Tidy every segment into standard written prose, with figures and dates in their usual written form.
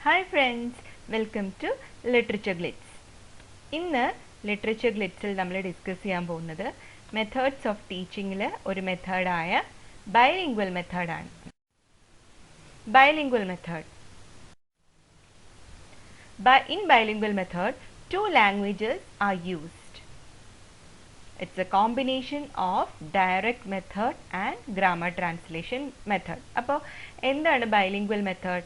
Hi friends, welcome to Literature Glitz. ഇന്ന് literature ഗ്ലിറ്റ്സിൽ നമ്മൾ discuss ചെയ്യാൻ പോകുന്നത് മെത്തേഡ്സ് ഓഫ് ടീച്ചിങ്ങിലെ ഒരു മെത്തേഡായ ബൈലിംഗ്വൽ മെത്തേഡാണ്. Bilingual method. In bilingual method, two languages are used. It's a combination of direct method and grammar translation method. അപ്പോൾ എന്താണ് bilingual method?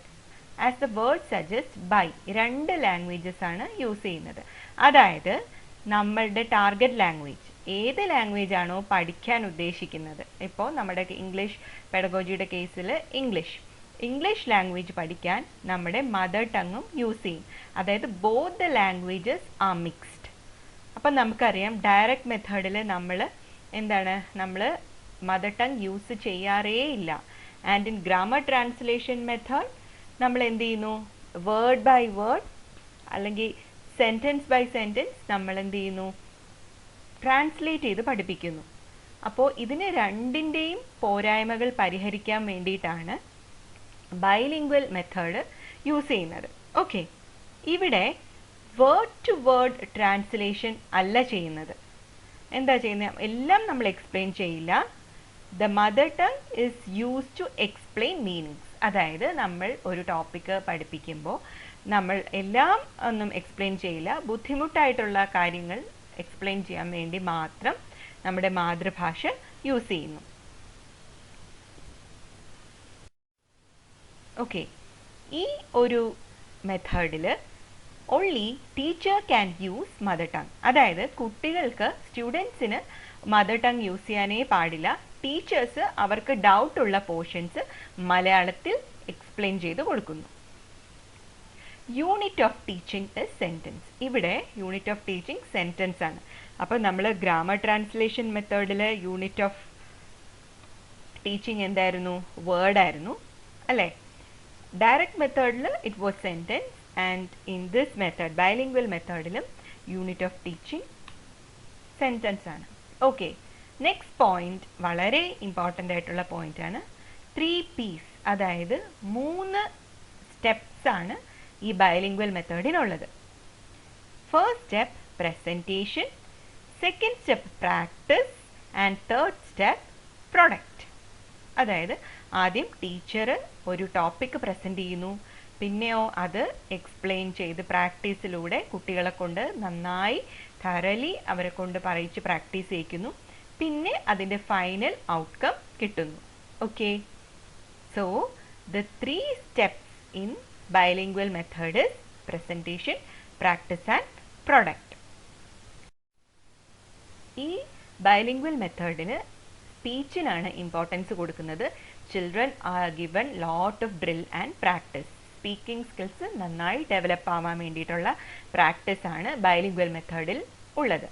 As the word suggests, by രണ്ട് languages ആണ് use ചെയ്യുന്നത്. അതായത് നമ്മളുടെ target language ഏത് language ആണോ പഠിക്കാൻ ഉദ്ദേശിക്കുന്നത്, ഇപ്പോൾ നമ്മുടെ ഇംഗ്ലീഷ് പെഡഗോജിയുടെ കേസിൽ ഇംഗ്ലീഷ് ലാംഗ്വേജ് പഠിക്കാൻ നമ്മുടെ മദർ ടങ്ങും യൂസ് ചെയ്യും. അതായത് both the languages are mixed. അപ്പം നമുക്കറിയാം ഡയറക്റ്റ് മെത്തേഡിൽ നമ്മൾ മദർ ടങ് യൂസ് ചെയ്യാറേ ഇല്ല. And in grammar translation method നമ്മൾ എന്ത് ചെയ്യുന്നു, വേർഡ് ബൈ വേർഡ് അല്ലെങ്കിൽ സെൻറ്റൻസ് ബൈ സെൻറ്റൻസ് നമ്മൾ എന്ത് ചെയ്യുന്നു, ട്രാൻസ്ലേറ്റ് ചെയ്ത് പഠിപ്പിക്കുന്നു. അപ്പോൾ ഇതിന് രണ്ടിൻ്റെയും പോരായ്മകൾ പരിഹരിക്കാൻ വേണ്ടിയിട്ടാണ് ബൈലിംഗ്വൽ മെത്തേഡ് യൂസ് ചെയ്യുന്നത്. ഓക്കെ, ഇവിടെ വേർഡ് ടു വേർഡ് ട്രാൻസ്ലേഷൻ അല്ല ചെയ്യുന്നത്. എന്താ ചെയ്യുന്നത്, എല്ലാം നമ്മൾ എക്സ്പ്ലെയിൻ ചെയ്യില്ല. The mother tongue is use to explain meanings. അതായത് നമ്മൾ ഒരു ടോപ്പിക്ക് പഠിപ്പിക്കുമ്പോൾ നമ്മൾ എല്ലാം ഒന്നും എക്സ്പ്ലെയിൻ ചെയ്യില്ല. ബുദ്ധിമുട്ടായിട്ടുള്ള കാര്യങ്ങൾ എക്സ്പ്ലെയിൻ ചെയ്യാൻ വേണ്ടി മാത്രം നമ്മുടെ മാതൃഭാഷ യൂസ് ചെയ്യുന്നു. ഓക്കെ, ഈ ഒരു മെത്തേഡിൽ only teacher can use mother tongue. അതായത് കുട്ടികൾക്ക്, സ്റ്റുഡൻസിന് മദർ ടങ് യൂസ് ചെയ്യാനേ പാടില്ല. ടീച്ചേഴ്സ് അവർക്ക് ഡൗട്ടുള്ള പോർഷൻസ് മലയാളത്തിൽ എക്സ്പ്ലെയിൻ ചെയ്ത് കൊടുക്കുന്നു. Unit of teaching is sentence. ഇവിടെ യൂണിറ്റ് ഓഫ് ടീച്ചിങ് സെൻറ്റൻസ് ആണ്. അപ്പോൾ നമ്മൾ ഗ്രാമർ ട്രാൻസ്ലേഷൻ മെത്തേഡിൽ യൂണിറ്റ് ഓഫ് ടീച്ചിങ് എന്തായിരുന്നു, വേർഡായിരുന്നു അല്ലേ. ഡയറക്റ്റ് മെത്തേഡിൽ it was sentence. And in this method bilingual മെത്തേഡിലും യൂണിറ്റ് ഓഫ് ടീച്ചിങ് സെൻറ്റൻസ് ആണ്. ഓക്കെ, നെക്സ്റ്റ് പോയിന്റ് വളരെ ഇമ്പോർട്ടൻ്റ് ആയിട്ടുള്ള പോയിന്റ് ആണ് 3Ps. അതായത് 3 സ്റ്റെപ്സ് ആണ് ഈ ബൈലിംഗ്വൽ മെത്തേഡിനുള്ളത്. First step presentation, second step practice and third step product. അതായത് ആദ്യം ടീച്ചർ ഒരു ടോപ്പിക് പ്രസൻറ്റ് ചെയ്യുന്നു, പിന്നെയോ അത് എക്സ്പ്ലെയിൻ ചെയ്ത് പ്രാക്ടീസിലൂടെ കുട്ടികളെ കൊണ്ട് നന്നായി തറലി അവരെ കൊണ്ട് പറയിച്ച് പ്രാക്ടീസ് ചെയ്യിക്കുന്നു. പിന്നെ അതിൻ്റെ ഫൈനൽ ഔട്ട്കം കിട്ടുന്നു. Okay, so the 3 steps in bilingual method is presentation, practice and product. ഈ ബൈലിംഗ്വൽ മെത്തേഡിന് സ്പീച്ചിനാണ് ഇമ്പോർട്ടൻസ് കൊടുക്കുന്നത്. Children are given lot of drill and practice. Speaking skills നന്നായി ഡെവലപ്പ് ആവാൻ വേണ്ടിയിട്ടുള്ള പ്രാക്ടീസ് ആണ് ബൈലിംഗ്വൽ മെത്തേഡിൽ ഉള്ളത്.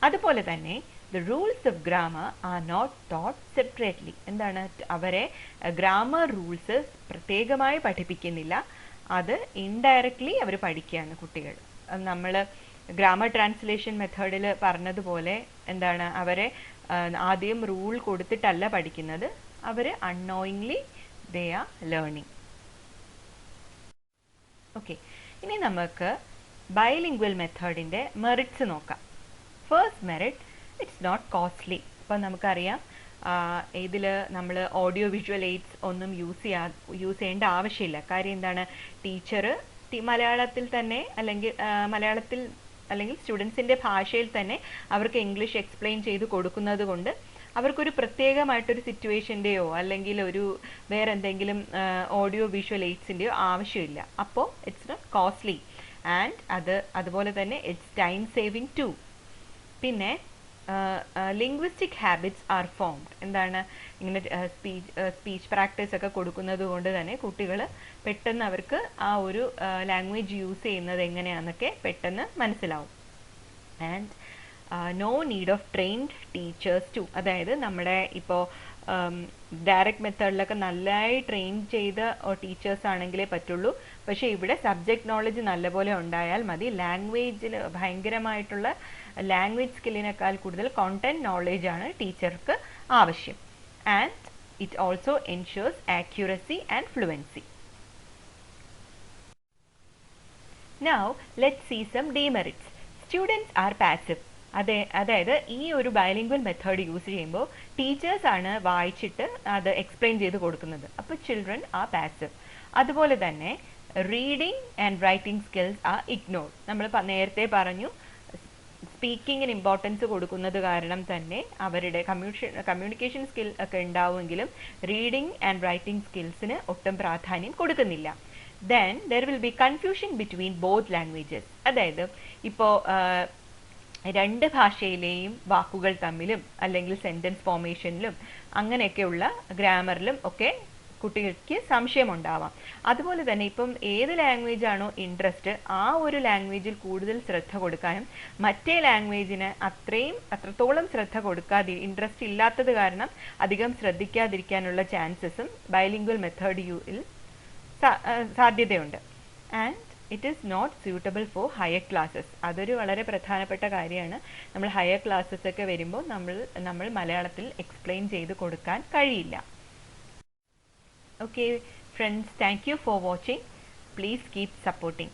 അതുപോലെ തന്നെ the rules of grammar are not taught separately. എന്താണ്, അവരെ ഗ്രാമർ റൂൾസ് പ്രത്യേകമായി പഠിപ്പിക്കുന്നില്ല. അത് ഇൻഡയറക്ട്ലി അവർ പഠിക്കുകയാണ് കുട്ടികൾ. നമ്മൾ ഗ്രാമർ ട്രാൻസ്ലേഷൻ മെത്തേഡിൽ പറഞ്ഞതുപോലെ എന്താണ്, അവരെ ആദ്യം റൂൾ കൊടുത്തിട്ടല്ല പഠിക്കുന്നത്, അവർ unknowingly they are learning. Okay, ഇനി നമുക്ക് ബൈലിംഗ്വൽ മെത്തേഡിൻ്റെ മെറിറ്റ്സ് നോക്കാം. First merit, it's not costly. അപ്പം നമുക്കറിയാം ഇതിൽ നമ്മൾ ഓഡിയോ വിഷ്വൽ എയ്ഡ്സ് ഒന്നും യൂസ് ചെയ്യേണ്ട ആവശ്യമില്ല. കാര്യം എന്താണ്, ടീച്ചർ മലയാളത്തിൽ തന്നെ അല്ലെങ്കിൽ സ്റ്റുഡൻസിൻ്റെ ഭാഷയിൽ തന്നെ അവർക്ക് ഇംഗ്ലീഷ് എക്സ്പ്ലെയിൻ ചെയ്ത് കൊടുക്കുന്നത് കൊണ്ട് അവർക്കൊരു പ്രത്യേകമായിട്ടൊരു സിറ്റുവേഷൻ്റെയോ അല്ലെങ്കിൽ ഒരു വേറെ എന്തെങ്കിലും ഓഡിയോ വിഷ്വൽ എയ്ഡ്സിൻ്റെയോ ആവശ്യമില്ല. അപ്പോൾ ഇറ്റ്സ് നോട്ട് കോസ്റ്റ്ലി ആൻഡ് അതുപോലെ തന്നെ ഇറ്റ്സ് ടൈം സേവിങ് ടു. പിന്നെ ലിംഗ്വിസ്റ്റിക് ഹാബിറ്റ്സ് ആർ ഫോംഡ്. എന്താണ്, ഇങ്ങനെ സ്പീച്ച് പ്രാക്ടീസ് ഒക്കെ കൊടുക്കുന്നത് കൊണ്ട് തന്നെ കുട്ടികൾ പെട്ടെന്ന് അവർക്ക് ആ ഒരു ലാംഗ്വേജ് യൂസ് ചെയ്യുന്നത് എങ്ങനെയാണെന്നൊക്കെ പെട്ടെന്ന് മനസ്സിലാവും. And no need of trained teachers too. അതായത് നമ്മുടെ ഇപ്പോൾ ഡയറക്റ്റ് മെത്തേഡിലൊക്കെ നല്ലതായി ട്രെയിൻ ചെയ്ത ടീച്ചേഴ്സ് ആണെങ്കിലേ പറ്റുള്ളൂ. പക്ഷേ ഇവിടെ സബ്ജക്റ്റ് നോളജ് നല്ലപോലെ ഉണ്ടായാൽ മതി. ലാംഗ്വേജിൽ ഭയങ്കരമായിട്ടുള്ള ലാംഗ്വേജ് സ്കില്ലിനേക്കാൾ കൂടുതൽ കോണ്ടന്റ് നോളജ് ആണ് ടീച്ചർക്ക് ആവശ്യം. And it also ensures accuracy and fluency. Now let's see some demerits. Students are passive. അതായത് ഈ ഒരു ബൈലിംഗ്വൽ മെത്തേഡ് യൂസ് ചെയ്യുമ്പോൾ ടീച്ചേഴ്സ് ആണ് വായിച്ചിട്ട് അത് എക്സ്പ്ലെയിൻ ചെയ്ത് കൊടുക്കുന്നത്. അപ്പോൾ ചിൽഡ്രൻ ആർ പാസീവ്. അതുപോലെ തന്നെ reading and writing skills are ignore. നമ്മൾ നേരത്തെ പറഞ്ഞു സ്പീക്കിങ്ങിന് ഇമ്പോർട്ടൻസ് കൊടുക്കുന്നത് കാരണം തന്നെ അവരുടെ കമ്മ്യൂണിക്കേഷൻ സ്കിൽ ഒക്കെ ഉണ്ടാവുമെങ്കിലും റീഡിംഗ് ആൻഡ് റൈറ്റിംഗ് സ്കിൽസിന് ഒട്ടും പ്രാധാന്യം കൊടുക്കുന്നില്ല. Then there will be confusion between both languages. അതായത് ഇപ്പോൾ രണ്ട് ഭാഷയിലെയും വാക്കുകൾ തമ്മിലും അല്ലെങ്കിൽ സെൻറ്റൻസ് ഫോർമേഷനിലും അങ്ങനെയൊക്കെയുള്ള ഗ്രാമറിലും ഒക്കെ കുട്ടികൾക്ക് സംശയമുണ്ടാവാം. അതുപോലെ തന്നെ ഇപ്പം ഏത് ലാംഗ്വേജ് ആണോ ഇൻട്രസ്റ്റ് ആ ഒരു ലാംഗ്വേജിൽ കൂടുതൽ ശ്രദ്ധ കൊടുക്കാനും മറ്റേ ലാംഗ്വേജിന് അത്രത്തോളം ശ്രദ്ധ കൊടുക്കാതെ ഇൻട്രസ്റ്റ് ഇല്ലാത്തത് കാരണം അധികം ശ്രദ്ധിക്കാതിരിക്കാനുള്ള ചാൻസസും ബൈലിംഗ്വൽ മെത്തേഡിൽ സാധ്യതയുണ്ട്. And it is not suitable for higher classes. അതൊരു വളരെ പ്രധാനപ്പെട്ട കാര്യമാണ്. നമ്മൾ ഹയർ ക്ലാസ്സസ് ഒക്കെ വരുമ്പോൾ നമ്മൾ മലയാളത്തിൽ എക്സ്പ്ലെയിൻ ചെയ്ത് കൊടുക്കാൻ കഴിയില്ല. Okay friends, thank you for watching. Please keep supporting.